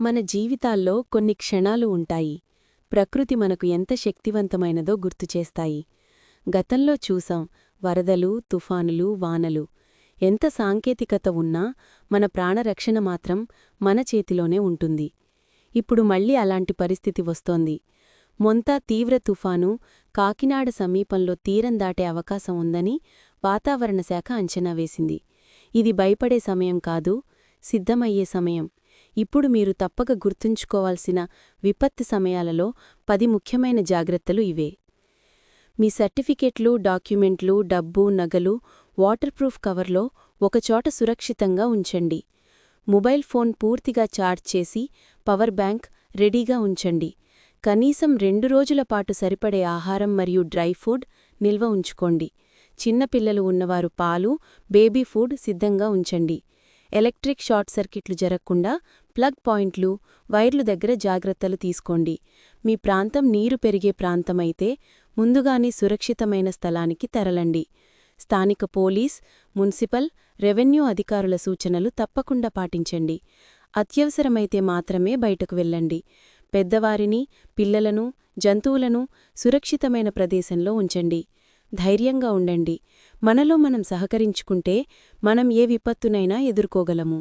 మన జీవితాల్లో కొన్ని క్షణాలు ఉంటాయి. ప్రకృతి మనకు ఎంత శక్తివంతమైనదో గుర్తుచేస్తాయి. గతంలో చూసాం వరదలు, తుఫానులు, వానలు. ఎంత సాంకేతికత ఉన్నా మన ప్రాణరక్షణ మాత్రం మన చేతిలోనే ఉంటుంది. ఇప్పుడు మళ్ళీ అలాంటి పరిస్థితి వస్తోంది. మొంతా తీవ్ర తుఫాను కాకినాడ సమీపంలో తీరం దాటే అవకాశం ఉందని వాతావరణ శాఖ అంచనా వేసింది. ఇది భయపడే సమయం కాదు, సిద్ధమయ్యే సమయం. ఇప్పుడు మీరు తప్పక గుర్తుంచుకోవాల్సిన విపత్తు సమయాలలో 10 ముఖ్యమైన జాగ్రత్తలు ఇవే. మీ సర్టిఫికెట్లు, డాక్యుమెంట్లు, డబ్బు, నగలు వాటర్ ప్రూఫ్ కవర్లో ఒకచోట సురక్షితంగా ఉంచండి. మొబైల్ ఫోన్ పూర్తిగా ఛార్జ్ చేసి పవర్ బ్యాంక్ రెడీగా ఉంచండి. కనీసం 2 రోజుల పాటు సరిపడే ఆహారం మరియు డ్రై ఫుడ్ నిల్వ ఉంచుకోండి. చిన్నపిల్లలు ఉన్నవారు పాలు, బేబీ ఫుడ్ సిద్ధంగా ఉంచండి. ఎలక్ట్రిక్ షార్ట్ సర్క్యూట్లు జరగకుండా ప్లగ్ పాయింట్లు, వైర్లు దగ్గర జాగ్రత్తలు తీసుకోండి. మీ ప్రాంతం నీరు పెరిగే ప్రాంతమైతే ముందుగానే సురక్షితమైన స్థలానికి తరలండి. స్థానిక పోలీస్, మున్సిపల్, రెవెన్యూ అధికారుల సూచనలు తప్పకుండా పాటించండి. అత్యవసరమైతే మాత్రమే బయటకు వెళ్ళండి. పెద్దవారిని, పిల్లలను, జంతువులను సురక్షితమైన ప్రదేశంలో ఉంచండి. ధైర్యంగా ఉండండి. మనలో మనం సహకరించుకుంటే మనం ఏ విపత్తునైనా ఎదుర్కోగలము.